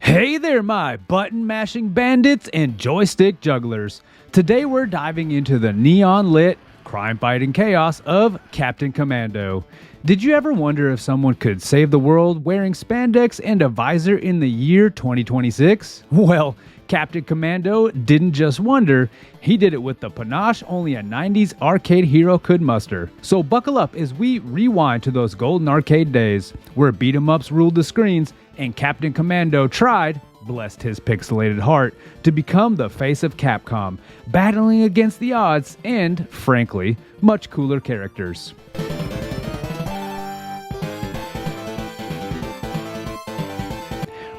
Hey there, my button-mashing bandits and joystick jugglers. Today we're diving into the neon-lit, crime-fighting chaos of Captain Commando. Did you ever wonder if someone could save the world wearing spandex and a visor in the year 2026? Well, Captain Commando didn't just wonder, he did it with the panache only a 90s arcade hero could muster. So buckle up as we rewind to those golden arcade days, where beat-em-ups ruled the screens and Captain Commando tried, blessed his pixelated heart, to become the face of Capcom, battling against the odds and, frankly, much cooler characters.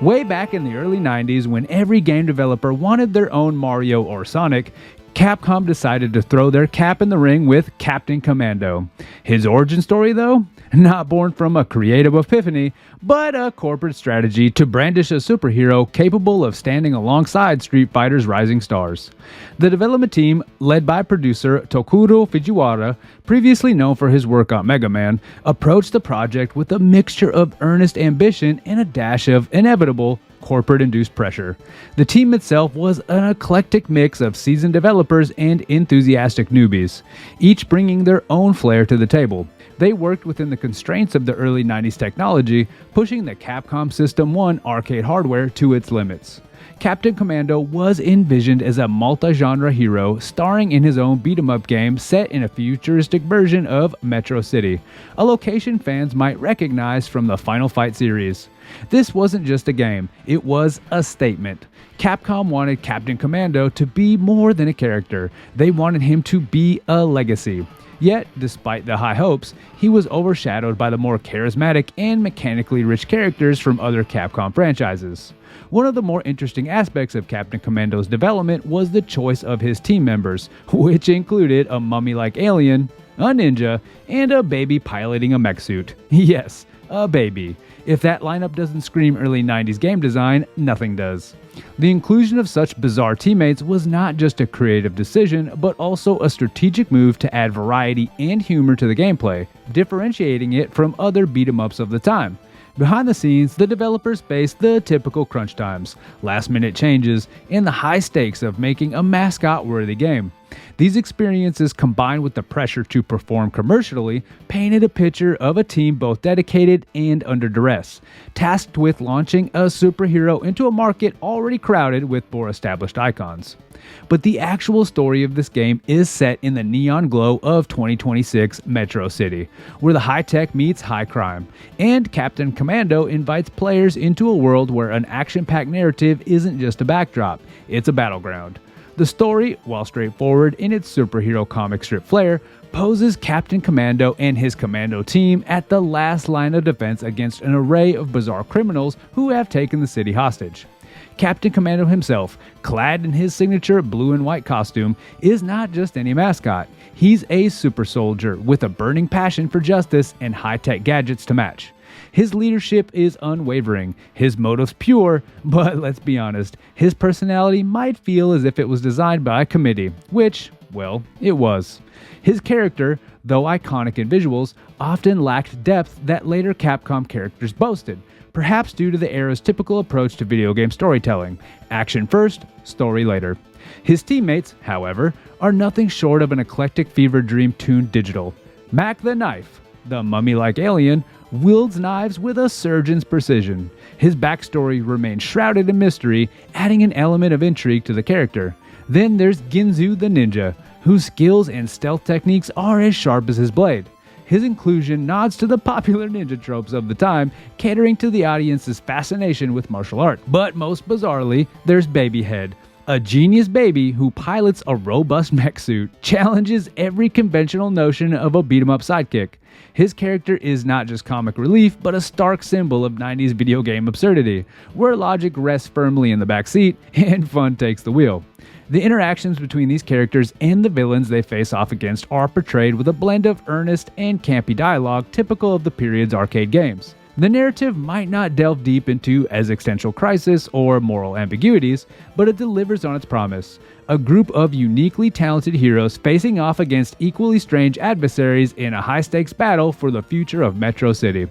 Way back in the early 90s, when every game developer wanted their own Mario or Sonic, Capcom decided to throw their cap in the ring with Captain Commando. His origin story, though? Not born from a creative epiphany, but a corporate strategy to brandish a superhero capable of standing alongside Street Fighter's rising stars. The development team, led by producer Tokuro Fujiwara, previously known for his work on Mega Man, approached the project with a mixture of earnest ambition and a dash of inevitable corporate-induced pressure. The team itself was an eclectic mix of seasoned developers and enthusiastic newbies, each bringing their own flair to the table. They worked within the constraints of the early 90s technology, pushing the Capcom System 1 arcade hardware to its limits. Captain Commando was envisioned as a multi-genre hero starring in his own beat-em-up game set in a futuristic version of Metro City, a location fans might recognize from the Final Fight series. This wasn't just a game, it was a statement. Capcom wanted Captain Commando to be more than a character. They wanted him to be a legacy. Yet, despite the high hopes, he was overshadowed by the more charismatic and mechanically rich characters from other Capcom franchises. One of the more interesting aspects of Captain Commando's development was the choice of his team members, which included a mummy-like alien, a ninja, and a baby piloting a mech suit. Yes, a baby. If that lineup doesn't scream early 90s game design, nothing does. The inclusion of such bizarre teammates was not just a creative decision, but also a strategic move to add variety and humor to the gameplay, differentiating it from other beat-em-ups of the time. Behind the scenes, the developers faced the typical crunch times, last-minute changes, and the high stakes of making a Mascot-worthy game. These experiences, combined with the pressure to perform commercially, painted a picture of a team both dedicated and under duress, tasked with launching a superhero into a market already crowded with more established icons. But the actual story of this game is set in the neon glow of 2026 Metro City, where the high-tech meets high crime, and Captain Commando invites players into a world where an action-packed narrative isn't just a backdrop, it's a battleground. The story, while straightforward in its superhero comic strip flair, poses Captain Commando and his commando team at the last line of defense against an array of bizarre criminals who have taken the city hostage. Captain Commando himself, clad in his signature blue and white costume, is not just any mascot. He's a super soldier with a burning passion for justice and high-tech gadgets to match. His leadership is unwavering, his motives pure, but let's be honest, his personality might feel as if it was designed by a committee, which, well, it was. His character, though iconic in visuals, often lacked depth that later Capcom characters boasted, perhaps due to the era's typical approach to video game storytelling: action first, story later. His teammates, however, are nothing short of an eclectic fever dream tuned digital. Mac the Knife, the mummy-like alien, wields knives with a surgeon's precision. His backstory remains shrouded in mystery, adding an element of intrigue to the character. Then there's Ginzu the ninja, whose skills and stealth techniques are as sharp as his blade. His inclusion nods to the popular ninja tropes of the time, catering to the audience's fascination with martial art. But most bizarrely, there's Babyhead, a genius baby who pilots a robust mech suit, challenges every conventional notion of a beat-em-up sidekick. His character is not just comic relief, but a stark symbol of 90s video game absurdity, where logic rests firmly in the backseat and fun takes the wheel. The interactions between these characters and the villains they face off against are portrayed with a blend of earnest and campy dialogue typical of the period's arcade games. The narrative might not delve deep into existential crisis or moral ambiguities, but it delivers on its promise. A group of uniquely talented heroes facing off against equally strange adversaries in a high-stakes battle for the future of Metro City.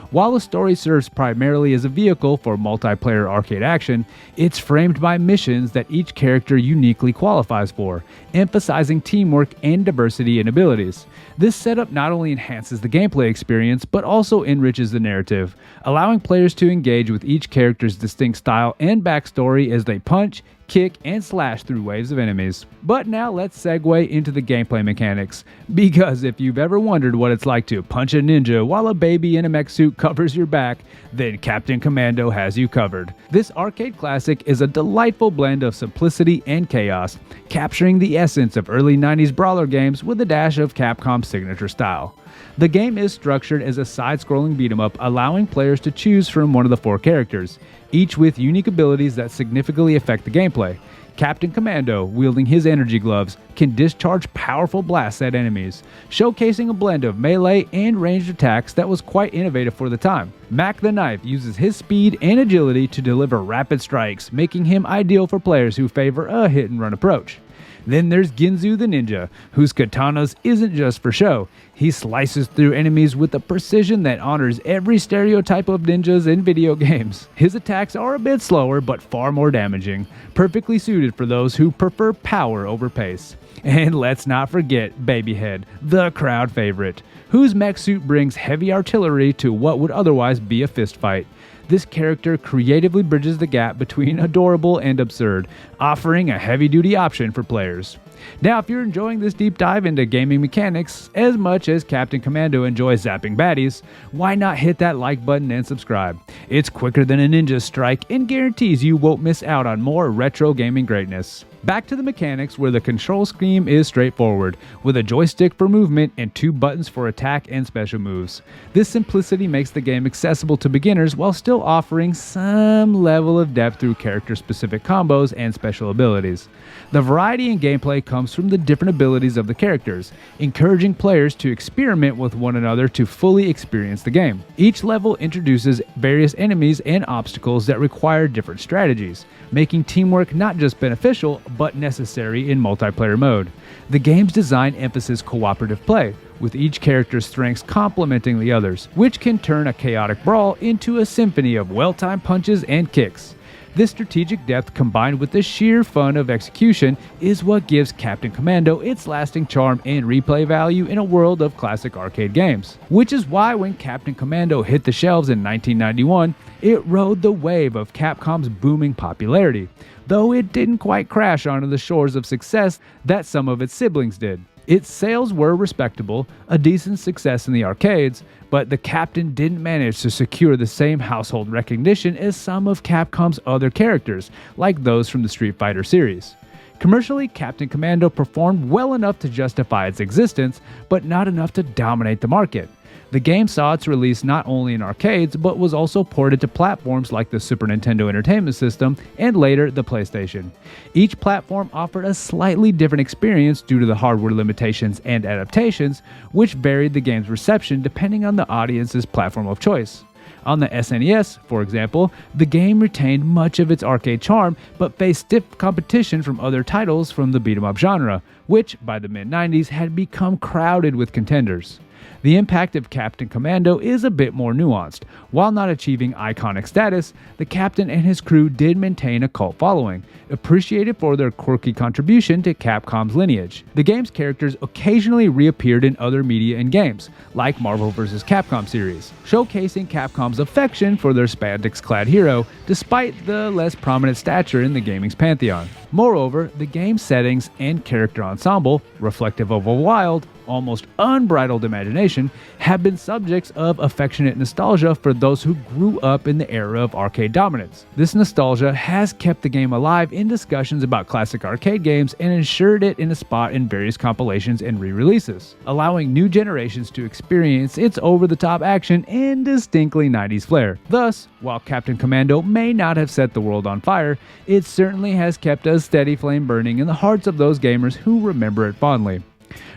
While the story serves primarily as a vehicle for multiplayer arcade action, it's framed by missions that each character uniquely qualifies for, emphasizing teamwork and diversity in abilities. This setup not only enhances the gameplay experience, but also enriches the narrative, allowing players to engage with each character's distinct style and backstory as they punch, kick, and slash through waves of enemies. But now let's segue into the gameplay mechanics, because if you've ever wondered what it's like to punch a ninja while a baby in a mech suit covers your back, then Captain Commando has you covered. This arcade classic is a delightful blend of simplicity and chaos, capturing the essence of early 90s brawler games with a dash of Capcom's signature style. The game is structured as a side-scrolling beat-em-up, allowing players to choose from one of the 4 characters, each with unique abilities that significantly affect the gameplay. Captain Commando, wielding his energy gloves, can discharge powerful blasts at enemies, showcasing a blend of melee and ranged attacks that was quite innovative for the time. Mac the Knife uses his speed and agility to deliver rapid strikes, making him ideal for players who favor a hit-and-run approach. Then there's Ginzu the Ninja, whose katanas isn't just for show. He slices through enemies with a precision that honors every stereotype of ninjas in video games. His attacks are a bit slower but far more damaging, perfectly suited for those who prefer power over pace. And let's not forget Babyhead, the crowd favorite, whose mech suit brings heavy artillery to what would otherwise be a fistfight. This character creatively bridges the gap between adorable and absurd, offering a heavy-duty option for players. Now, if you're enjoying this deep dive into gaming mechanics as much as Captain Commando enjoys zapping baddies, why not hit that like button and subscribe? It's quicker than a ninja strike and guarantees you won't miss out on more retro gaming greatness. Back to the mechanics, where the control scheme is straightforward, with a joystick for movement and 2 buttons for attack and special moves. This simplicity makes the game accessible to beginners while still offering some level of depth through character-specific combos and special abilities. The variety in gameplay comes from the different abilities of the characters, encouraging players to experiment with one another to fully experience the game. Each level introduces various enemies and obstacles that require different strategies, making teamwork not just beneficial, but necessary in multiplayer mode. The game's design emphasizes cooperative play, with each character's strengths complementing the others, which can turn a chaotic brawl into a symphony of well-timed punches and kicks. This strategic depth, combined with the sheer fun of execution, is what gives Captain Commando its lasting charm and replay value in a world of classic arcade games. Which is why when Captain Commando hit the shelves in 1991, it rode the wave of Capcom's booming popularity, though it didn't quite crash onto the shores of success that some of its siblings did. Its sales were respectable, a decent success in the arcades, but the Captain didn't manage to secure the same household recognition as some of Capcom's other characters, like those from the Street Fighter series. Commercially, Captain Commando performed well enough to justify its existence, but not enough to dominate the market. The game saw its release not only in arcades, but was also ported to platforms like the Super Nintendo Entertainment System and later the PlayStation. Each platform offered a slightly different experience due to the hardware limitations and adaptations, which varied the game's reception depending on the audience's platform of choice. On the SNES, for example, the game retained much of its arcade charm, but faced stiff competition from other titles from the beat-em-up genre, which, by the mid-90s, had become crowded with contenders. The impact of Captain Commando is a bit more nuanced. While not achieving iconic status, the Captain and his crew did maintain a cult following, appreciated for their quirky contribution to Capcom's lineage. The game's characters occasionally reappeared in other media and games, like Marvel vs. Capcom series, showcasing Capcom's affection for their spandex-clad hero, despite the less prominent stature in the gaming's pantheon. Moreover, the game's settings and character ensemble, reflective of a wild, almost unbridled imagination, have been subjects of affectionate nostalgia for those who grew up in the era of arcade dominance. This nostalgia has kept the game alive in discussions about classic arcade games and ensured it in a spot in various compilations and re-releases, allowing new generations to experience its over-the-top action and distinctly 90s flair. Thus, while Captain Commando may not have set the world on fire, it certainly has kept a steady flame burning in the hearts of those gamers who remember it fondly.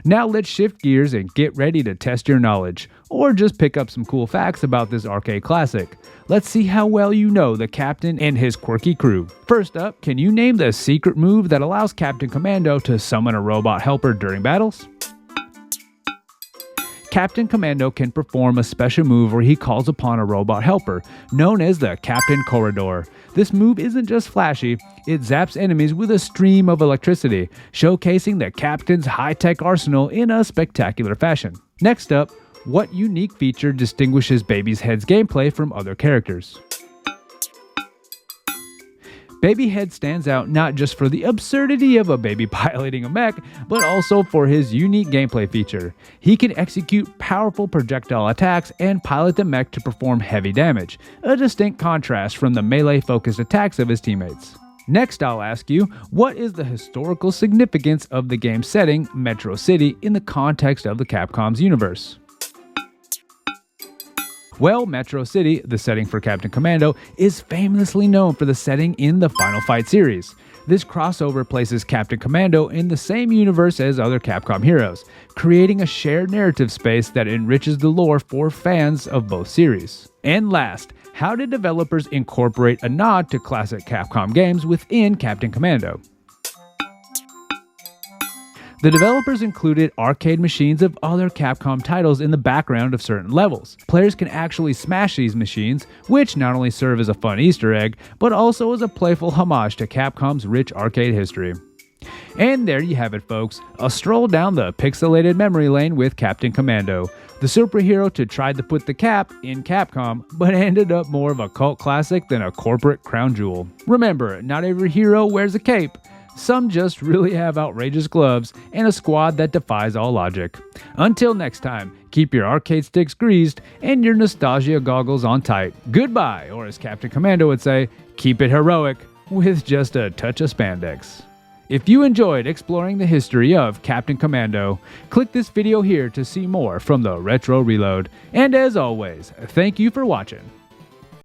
Now let's shift gears and get ready to test your knowledge, or just pick up some cool facts about this arcade classic. Let's see how well you know the Captain and his quirky crew. First up, can you name the secret move that allows Captain Commando to summon a robot helper during battles? Captain Commando can perform a special move where he calls upon a robot helper, known as the Captain Corridor. This move isn't just flashy, it zaps enemies with a stream of electricity, showcasing the Captain's high-tech arsenal in a spectacular fashion. Next up, what unique feature distinguishes Baby's Head's gameplay from other characters? Baby Head stands out not just for the absurdity of a baby piloting a mech, but also for his unique gameplay feature. He can execute powerful projectile attacks and pilot the mech to perform heavy damage, a distinct contrast from the melee-focused attacks of his teammates. Next, I'll ask you, what is the historical significance of the game's setting, Metro City, in the context of the Capcom's universe? Well, Metro City, the setting for Captain Commando, is famously known for the setting in the Final Fight series. This crossover places Captain Commando in the same universe as other Capcom heroes, creating a shared narrative space that enriches the lore for fans of both series. And last, how did developers incorporate a nod to classic Capcom games within Captain Commando? The developers included arcade machines of other Capcom titles in the background of certain levels. Players can actually smash these machines, which not only serve as a fun Easter egg, but also as a playful homage to Capcom's rich arcade history. And there you have it, folks, a stroll down the pixelated memory lane with Captain Commando, the superhero to try to put the cap in Capcom, but ended up more of a cult classic than a corporate crown jewel. Remember, not every hero wears a cape. Some just really have outrageous gloves and a squad that defies all logic. Until next time, keep your arcade sticks greased and your nostalgia goggles on tight. Goodbye, or as Captain Commando would say, keep it heroic with just a touch of spandex. If you enjoyed exploring the history of Captain Commando, click this video here to see more from the Retro Reload. And as always, thank you for watching.